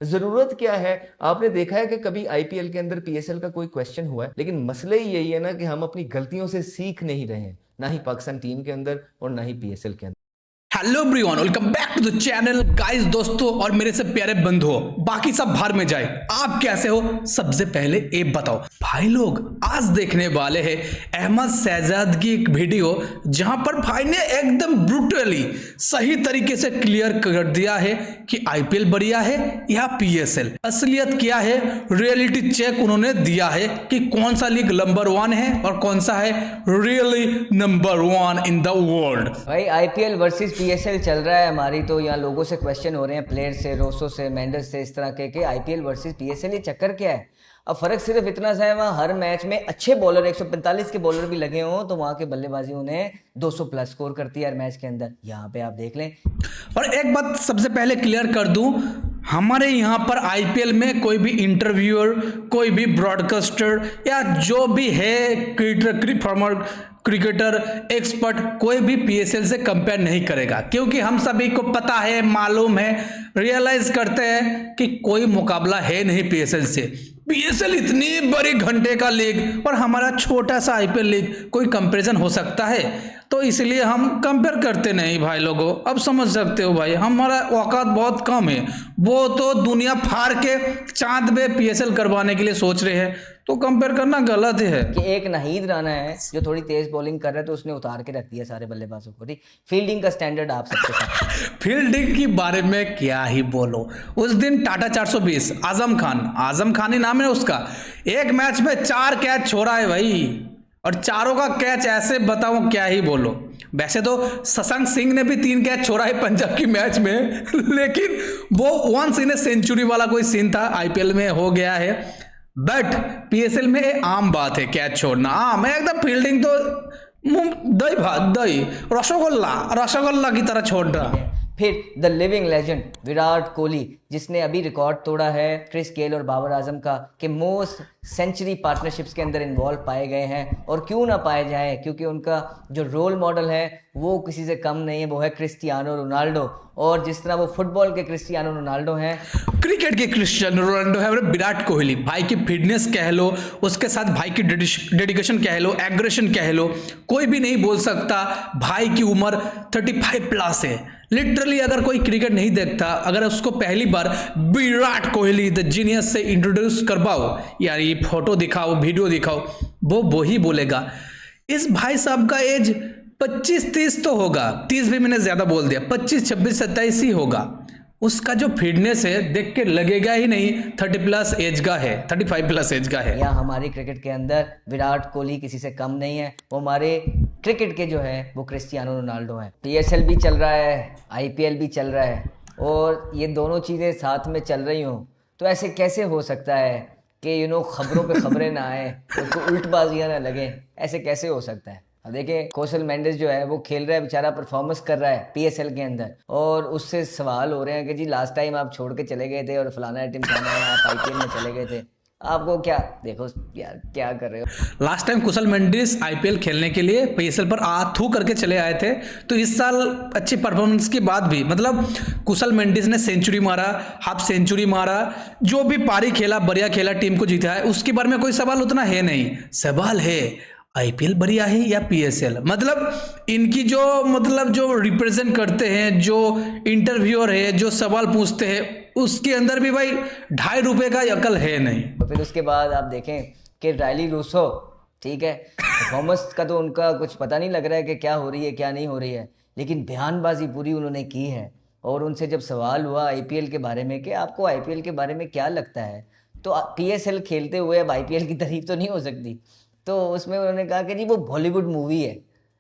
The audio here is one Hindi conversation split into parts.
जरूरत क्या है? आपने देखा है कि कभी आईपीएल के अंदर पीएसएल का कोई क्वेश्चन हुआ है? लेकिन मसले ही यही है ना कि हम अपनी गलतियों से सीख नहीं रहे हैं, ना ही पाकिस्तान टीम के अंदर और ना ही पीएसएल के अंदर। Hello everyone, welcome back to the channel guys. दोस्तों और मेरे से प्यारे बंधुओं, बाकी सब बाहर में जाए, आप कैसे हो? सबसे पहले ये बताओ भाई लोग, आज देखने वाले हैं अहमद शहजाद की एक वीडियो जहां पर भाई ने एकदम ब्रूटली सही तरीके से क्लियर कर दिया है कि आईपीएल बढ़िया है या पीएसएल। असलियत क्या है, रियलिटी चेक उन्होंने दिया है कि कौन सा लीग नंबर 1 है और कौन सा है really number 1 in the world. भाई आईपीएल वर्सेस पीएसएल चल रहा है हमारी, तो यहाँ लोगों से क्वेश्चन हो रहे हैं, प्लेयर से, रोसो से, मेंडस से, इस तरह के आईपीएल वर्सेस पीएसएल ये चक्कर क्या है। अब फर्क सिर्फ इतना सा है, वहाँ हर मैच में अच्छे बॉलर 145 के बॉलर भी लगे हों तो वहाँ के बल्लेबाजी उन्हें 200 प्लस स्कोर करती है हर मैच के अंदर। यहाँ पे आप देख लें। और एक बात सबसे पहले क्लियर कर दूं, हमारे यहाँ पर आईपीएल में कोई भी इंटरव्यूअर, कोई भी ब्रॉडकास्टर या जो भी है क्रिकेटर एक्सपर्ट, कोई भी पीएसएल से कंपेयर नहीं करेगा, क्योंकि हम सभी को पता है, मालूम है, रियलाइज करते हैं कि कोई मुकाबला है नहीं पीएसएल से। पीएसएल इतनी बड़ी घंटे का लीग और हमारा छोटा सा आईपीएल लीग, कोई कंपैरिजन हो सकता है? तो इसलिए हम कंपेयर करते नहीं भाई लोगों। अब समझ सकते हो भाई, हमारा औकात बहुत कम है। वो तो दुनिया फाड़ के चांद पे पीएसएल करवाने के लिए सोच रहे हैं, तो कंपेयर करना गलत है। कि एक नाहिद राणा है जो थोड़ी तेज बॉलिंग कर रहा है, तो उसने उतार के रख दिया सारे बल्लेबाजों को। ठीक, फील्डिंग का स्टैंडर्ड आप सबके साथ। फील्डिंग के बारे में क्या ही बोलो। उस दिन टाटा 420 आजम खान ही नाम है उसका, एक मैच में 4 कैच छोड़ा है भाई, और चारों का कैच ऐसे बताऊं क्या ही बोलो। वैसे तो शशांक सिंह ने भी 3 कैच छोड़ा है पंजाब की मैच में लेकिन वो वंस इन ए सेंचुरी वाला कोई सीन था, आईपीएल में हो गया है। बट पीएसएल में ये आम बात है कैच छोड़ना, आम है एकदम। फील्डिंग तो दही भात, दही रसगुल्ला की तरह छोड़ रहा। फिर the living legend Virat Kohli, जिसने अभी रिकॉर्ड तोड़ा है क्रिस गेल और बाबर आजम का, कि मोस्ट सेंचुरी पार्टनरशिप्स के अंदर इन्वॉल्व पाए गए हैं। और क्यों ना पाए जाएं, क्योंकि उनका जो रोल मॉडल है वो किसी से कम नहीं है, वो है क्रिस्टियानो रोनाल्डो। और जिस तरह वो फुटबॉल के क्रिस्टियानो रोनाल्डो हैं, क्रिकेट के क्रिस्टियानो रोनाल्डो है विराट कोहली। भाई की फिटनेस कह लो, उसके साथ भाई की डेडिकेशन कह लो, एग्रेशन कह लो, कोई भी नहीं बोल सकता। भाई की उम्र 35 प्लस है। लिटरली अगर कोई क्रिकेट नहीं देखता, अगर उसको पहली बार विराट कोहली द जीनियस से इंट्रोड्यूस करवाओ, यार ये फोटो दिखाओ, वीडियो दिखाओ, वो ही बोलेगा। इस भाई साहब का एज 25-30 तो होगा, 30 भी मैंने ज्यादा बोल दिया, 25, 26, 27 ही होगा। उसका जो फिटनेस है देख के लगेगा ही नहीं 30 प्लस एज का है, 35 प्लस एज का है। या हमारे क्रिकेट के अंदर विराट कोहली किसी से कम नहीं है। वो हमारे क्रिकेट के जो है वो क्रिस्टियानो रोनाल्डो है। पीएसएल भी चल रहा है, आईपीएल भी चल रहा है, और ये दोनों चीज़ें साथ में चल रही हों तो ऐसे कैसे हो सकता है कि खबरों पे खबरें ना आए, उसको उल्टबाजियाँ ना लगें? ऐसे कैसे हो सकता है? अब देखिए, कौशल मेंडिस जो है वो खेल रहा है, बेचारा परफॉर्मेंस कर रहा है पीएसएल के अंदर, और उससे सवाल हो रहे हैं कि जी लास्ट टाइम आप छोड़ के चले गए थे और फलाना टीम जाना है, आप आईपीएल में चले गए थे, आपको क्या? देखो यार क्या कर रहे हो। लास्ट टाइम कुशल मेंडिस आईपीएल खेलने के लिए पीएसएल पर थू करके चले आए थे, तो इस साल अच्छी परफॉर्मेंस के बाद भी, मतलब कुशल मेंडिस ने सेंचुरी मारा, हाफ सेंचुरी मारा, जो भी पारी खेला बढ़िया खेला, टीम को जीता है, उसके बारे में कोई सवाल उतना है नहीं। सवाल है आईपीएल बढ़िया है या पीएसएल। मतलब इनकी जो रिप्रेजेंट करते हैं, जो इंटरव्यूअर है, जो सवाल पूछते हैं, उसके अंदर भी भाई ₹2.5 का अकल है नहीं। तो फिर उसके बाद आप देखें कि रायली रूसो, ठीक है, परफॉर्मेंस का तो उनका कुछ पता नहीं लग रहा है कि क्या हो रही है क्या नहीं हो रही है, लेकिन बयानबाजी पूरी उन्होंने की है। और उनसे जब सवाल हुआ आईपीएल के बारे में कि आपको आईपीएल के बारे में क्या लगता है, तो पीएसएल खेलते हुए अब आईपीएल की तारीफ तो नहीं हो सकती, तो उसमें उन्होंने कहा कि जी वो बॉलीवुड मूवी है,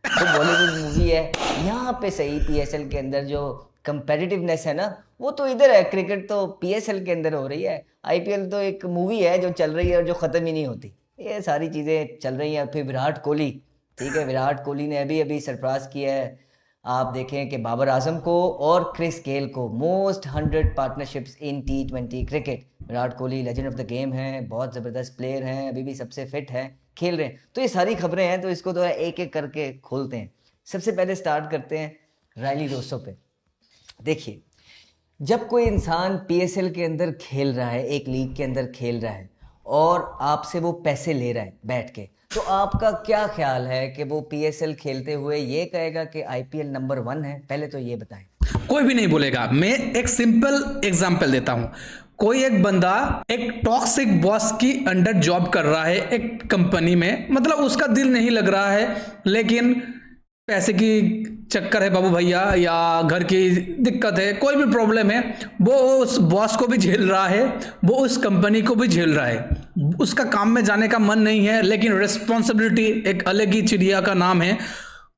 वो बॉलीवुड मूवी है। यहाँ पे सही पीएसएल के अंदर जो कंपेटिटिवनेस है ना, वो तो इधर है। क्रिकेट तो पीएसएल के अंदर हो रही है, आईपीएल तो एक मूवी है जो चल रही है और जो ख़त्म ही नहीं होती। ये सारी चीज़ें चल रही हैं। फिर विराट कोहली, ठीक है, विराट कोहली ने अभी अभी सरप्राइज किया है। आप देखें कि बाबर आजम को और क्रिस गेल को most 100 partnerships in T20 cricket. Virat Kohli legend of the game हैं, बहुत ज़बरदस्त प्लेयर हैं, अभी भी सबसे फिट हैं, खेल रहे हैं। तो ये सारी खबरें हैं, तो इसको तो एक एक करके खोलते हैं। सबसे पहले स्टार्ट करते हैं रायली रोसो पे। देखिए, जब कोई इंसान पीएसएल के अंदर खेल रहा है, एक लीग के अंदर खेल रहा है और आपसे वो पैसे ले रहा है बैठ के, तो आपका क्या ख्याल है कि वो पीएसएल खेलते हुए ये कहेगा कि आईपीएल नंबर 1 है? पहले तो ये बताएं। कोई भी नहीं बोलेगा। मैं एक सिंपल एग्जांपल देता हूं। कोई एक बंदा एक टॉक्सिक बॉस की अंडर जॉब कर रहा है एक कंपनी में, मतलब उसका दिल नहीं लग रहा है, लेकिन पैसे की चक्कर है बाबू भैया, या घर की दिक्कत है, कोई भी प्रॉब्लम है, वो उस बॉस को भी झेल रहा है, वो उस कंपनी को भी झेल रहा है। उसका काम में जाने का मन नहीं है, लेकिन रिस्पॉन्सिबिलिटी एक अलग ही चिड़िया का नाम है,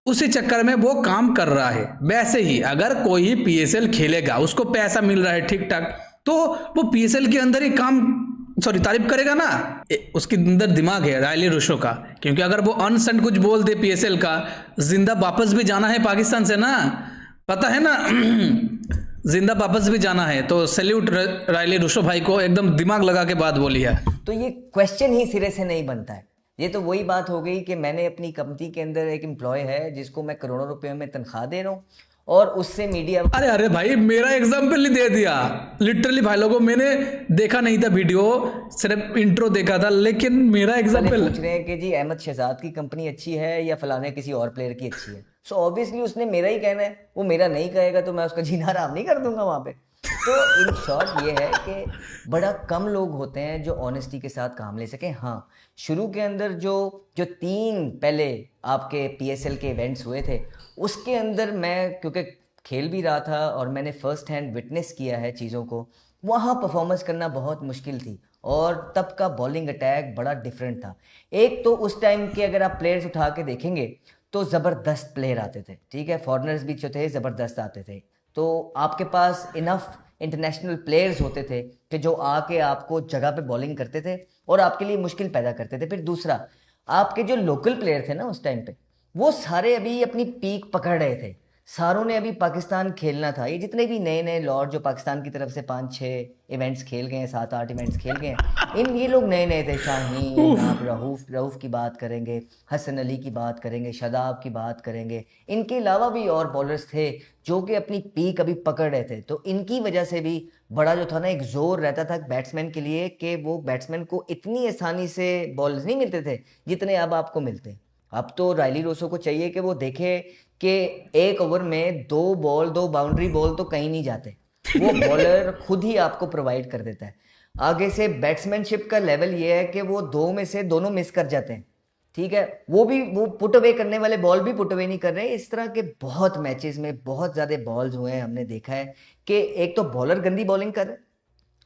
उसी चक्कर में वो काम कर रहा है। वैसे ही अगर कोई पीएसएल खेलेगा, उसको पैसा मिल रहा है ठीक ठाक, तो वो पीएसएल के अंदर ही तारीफ करेगा ना। उसके अंदर दिमाग है रायली रूसो का, क्योंकि अगर वो अनसेंट कुछ बोल दे पीएसएल का, जिंदा वापस भी जाना है पाकिस्तान से ना, पता है ना जिंदा वापस भी जाना है। तो सैल्यूट रायली रूसो भाई को, एकदम दिमाग लगा के बात बोली है। तो ये क्वेश्चन ही सिरे से नहीं बनता है। ये तो वही बात हो गई कि मैंने अपनी कंपनी के अंदर एक एम्प्लॉय है जिसको मैं करोड़ों रुपए में तनख्वाह दे रहा हूँ, और उससे मीडिया अरे भाई, मेरा एग्जाम्पल ही दे दिया लिटरली भाई लोगों। मैंने देखा नहीं था वीडियो, सिर्फ इंट्रो देखा था, लेकिन मेरा एग्जाम्पल पूछ रहे हैं कि जी अहमद शहजाद की कंपनी अच्छी है या फलाने किसी और प्लेयर की अच्छी है। सो ऑब्वियसली उसने मेरा ही कहना है, वो मेरा नहीं कहेगा तो मैं उसका जीना हराम नहीं कर दूंगा वहां पे। तो इन शॉर्ट ये है कि बड़ा कम लोग होते हैं जो ऑनेस्टी के साथ काम ले सकें। हाँ, शुरू के अंदर जो 3 पहले आपके पीएसएल के इवेंट्स हुए थे, उसके अंदर मैं क्योंकि खेल भी रहा था और मैंने फर्स्ट हैंड विटनेस किया है चीज़ों को, वहाँ परफॉर्मेंस करना बहुत मुश्किल थी, और तब का बॉलिंग अटैक बड़ा डिफरेंट था। एक तो उस टाइम के अगर आप प्लेयर्स उठा के देखेंगे तो ज़बरदस्त प्लेयर आते थे, ठीक है, फॉरनर्स भी जो थे ज़बरदस्त आते थे, तो आपके पास इनफ इंटरनेशनल प्लेयर्स होते थे कि जो आके आपको जगह पे बॉलिंग करते थे और आपके लिए मुश्किल पैदा करते थे। फिर दूसरा, आपके जो लोकल प्लेयर थे ना उस टाइम पे, वो सारे अभी अपनी पीक पकड़ रहे थे, सारों ने अभी पाकिस्तान खेलना था। ये जितने भी नए नए लॉर्ड जो पाकिस्तान की तरफ से 5-6 इवेंट्स खेल गए हैं, 7-8 इवेंट्स खेल गए हैं, ये लोग नए नए थे। शाहीन, आप रऊफ की बात करेंगे, हसन अली की बात करेंगे, शादाब की बात करेंगे, इनके अलावा भी और बॉलर्स थे जो कि अपनी पीक अभी पकड़ रहे थे। तो इनकी वजह से भी बड़ा जो था ना एक जोर रहता था बैट्समैन के लिए कि वो बैट्समैन को इतनी आसानी से बॉल्स नहीं मिलते थे जितने अब आपको मिलते। अब तो रायली रोसो को चाहिए कि वो देखे कि एक ओवर में 2 बॉल 2 बाउंड्री बॉल तो कहीं नहीं जाते, वो बॉलर खुद ही आपको प्रोवाइड कर देता है। आगे से बैट्समैनशिप का लेवल ये है कि वो 2 में से दोनों मिस कर जाते हैं, ठीक है, वो पुट अवे करने वाले बॉल भी पुट अवे नहीं कर रहे। इस तरह के बहुत मैचेस में बहुत ज़्यादा बॉल्स हुए हैं, हमने देखा है कि एक तो बॉलर गंदी बॉलिंग कर रहे,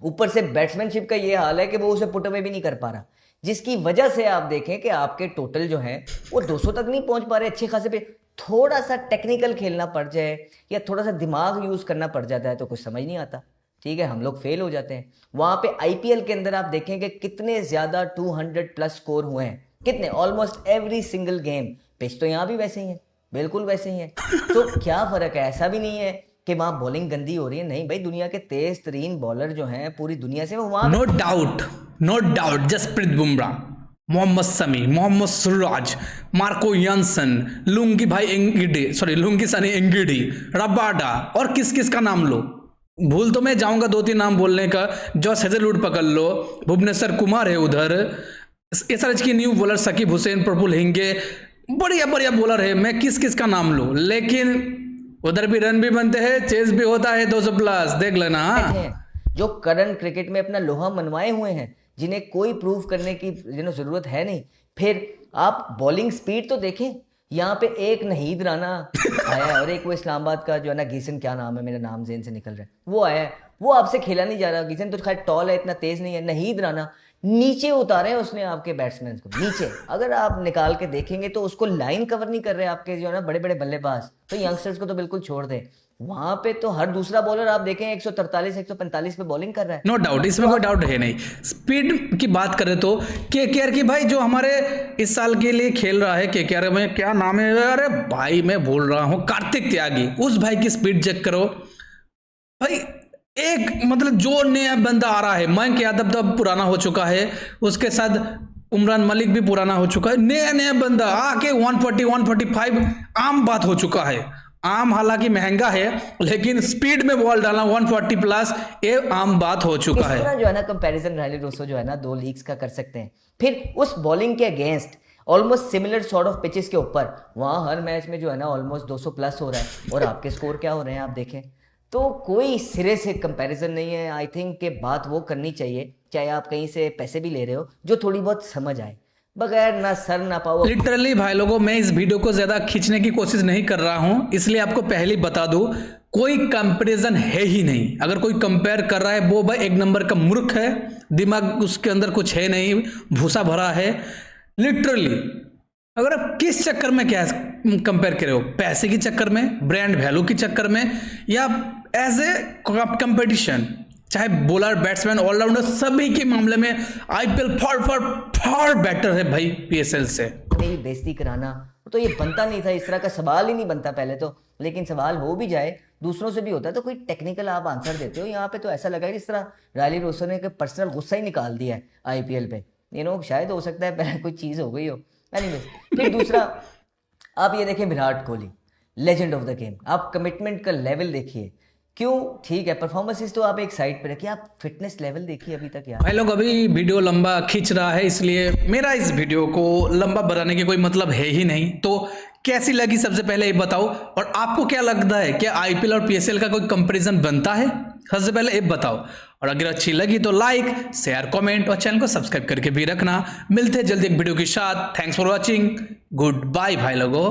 ऊपर से बैट्समैनशिप का ये हाल है कि वो उसे पुट अवे भी नहीं कर पा रहा, जिसकी वजह से आप देखें कि आपके टोटल जो है वो 200 तक नहीं पहुंच पा रहे अच्छे खासे पे। थोड़ा सा टेक्निकल खेलना पड़ जाए या थोड़ा सा दिमाग यूज करना पड़ जाता है तो कुछ समझ नहीं आता, ठीक है, हम लोग फेल हो जाते हैं। वहां पे आईपीएल के अंदर आप देखेंगे कितने ज्यादा 200+ स्कोर हुए हैं, कितने, almost every single game. Pitch तो यहाँ भी वैसे ही है, बिल्कुल वैसे ही है। तो क्या फर्क है? ऐसा भी नहीं है कि वहां बॉलिंग गंदी हो रही है, नहीं भाई, दुनिया के तेज तरीन बॉलर जो हैं पूरी दुनिया से, वो वहां no doubt Jasprit Bumrah, Mohammed Shami, Mohammed Siraj, Marco Jansen, Lungi सनी एंगिडी, रबाडा, और किस किस का नाम लो, भूल तो मैं जाऊंगा 2-3 नाम बोलने का। जॉस हेजलवुड पकड़ लो, भुवनेश्वर कुमार है उधर, एसआरएच की न्यू बॉलर सकीब हुसैन, प्रफुल हिंगे, बढ़िया बढ़िया बॉलर है, मैं किस किस का नाम लूं, लेकिन उधर भी रन भी बनते हैं, चेस भी होता है 200+, देख लेना। जो करंट क्रिकेट में अपना लोहा मनवाए हुए हैं, जिन्हें कोई प्रूव करने की जरूरत है नहीं। फिर आप बॉलिंग स्पीड तो देखें, यहाँ पे एक नहीद राना आया है और एक वो इस्लामाबाद का जो है ना, गीसन, क्या नाम है, मेरा नाम जेन से निकल रहा है, वो आया है, वो आपसे खेला नहीं जा रहा। गीसन तो खैर टॉल है, इतना तेज नहीं है। नहीद राना नीचे उतारे हैं उसने आपके बैट्समैन को, नीचे अगर आप निकाल के देखेंगे तो उसको लाइन कवर नहीं कर रहे आपके जो है ना बड़े बड़े बल्लेबाज। तो यंगस्टर्स को तो बिल्कुल छोड़ दे, वहां पे तो हर दूसरा बॉलर आप देखें 143-145 पे बॉलिंग कर रहा है। नो डाउट, इसमें कोई डाउट है नहीं। स्पीड की बात करें तो केकेआर की भाई जो हमारे इस साल के लिए खेल रहा है, केकेआर में क्या नाम है, अरे भाई मैं भूल रहा हूँ, कार्तिक त्यागी, उस भाई की स्पीड चेक करो भाई। एक मतलब जो नया बंदा आ रहा है, मयंक यादव तो पुराना हो चुका है, उसके साथ उमरान मलिक भी पुराना हो चुका है, नया नया बंदा आके 140-145 आम बात हो चुका है, आम हालांकि महंगा है, लेकिन स्पीड में बॉल डालना 140 प्लस ये आम बात हो चुका इस है। तरह जो है ना कंपैरिजन रायली रूसो जो है ना 2 लीग्स का कर सकते हैं। फिर उस बॉलिंग के against almost similar sort of pitches के ऊपर वहाँ हर मैच में जो है ना ऑलमोस्ट 200 प्लस हो रहा है और आपके स्कोर क्या हो रहे हैं आप देखें। तो कोई सिरे से कंपैरिजन नहीं है। आई थिंक कि बात वो करनी चाहिए, चाहे आप कहीं से पैसे भी ले रहे हो, जो थोड़ी बहुत समझ आए, बगैर ना सर ना पाओ। लिटरली भाई लोगों, मैं इस वीडियो को ज्यादा खींचने की कोशिश नहीं कर रहा हूं, इसलिए आपको पहले ही बता दूं कोई कंपैरिजन है ही नहीं। अगर कोई कंपेयर कर रहा है वो भाई एक नंबर का मूर्ख है, दिमाग उसके अंदर कुछ है नहीं, भूसा भरा है लिटरली। अगर आप किस चक्कर में क्या कंपेयर कर रहे हो, पैसे के चक्कर में, ब्रांड वैल्यू के चक्कर में, या एज ए कंपटीशन, चाहे बॉलर बैट्समैन ऑलराउंडर सभी के मामले में आईपीएल फॉर बेटर है भाई पीएसएल से। मेरी बेइज्जती कराना तो ये बनता नहीं था, इस तरह का सवाल ही नहीं बनता पहले तो। लेकिन सवाल हो भी जाए, दूसरों से भी होता है तो कोई टेक्निकल आप आंसर देते हो। यहाँ पे तो ऐसा लगा है जिस तरह रायली रूसो ने पर्सनल गुस्सा ही निकाल दिया है आईपीएल पे। शायद हो सकता है पहले कोई चीज़ हो गई हो। एनीवेज, फिर दूसरा आप ये देखें, Virat Kohli legend of the game. आप कमिटमेंट का लेवल देखिए, क्यों ठीक है परफॉर्मेंसेस तो आप एक साइड पे रखिए, आप फिटनेस लेवल देखिए अभी तक यार। भाई लोग अभी वीडियो लंबा खींच रहा है, इसलिए मेरा इस वीडियो को लंबा बनाने के कोई मतलब है ही नहीं। तो कैसी लगी सबसे पहले ये बताओ, और आपको क्या लगता है क्या आईपीएल और पीएसएल का कोई कंपैरिजन बनता है? सबसे पहले ये बताओ, और अगर अच्छी लगी तो लाइक शेयर कमेंट और चैनल को सब्सक्राइब करके भी रखना। मिलते हैं जल्दी एक वीडियो के साथ। Thanks for watching, goodbye भाई लोगों।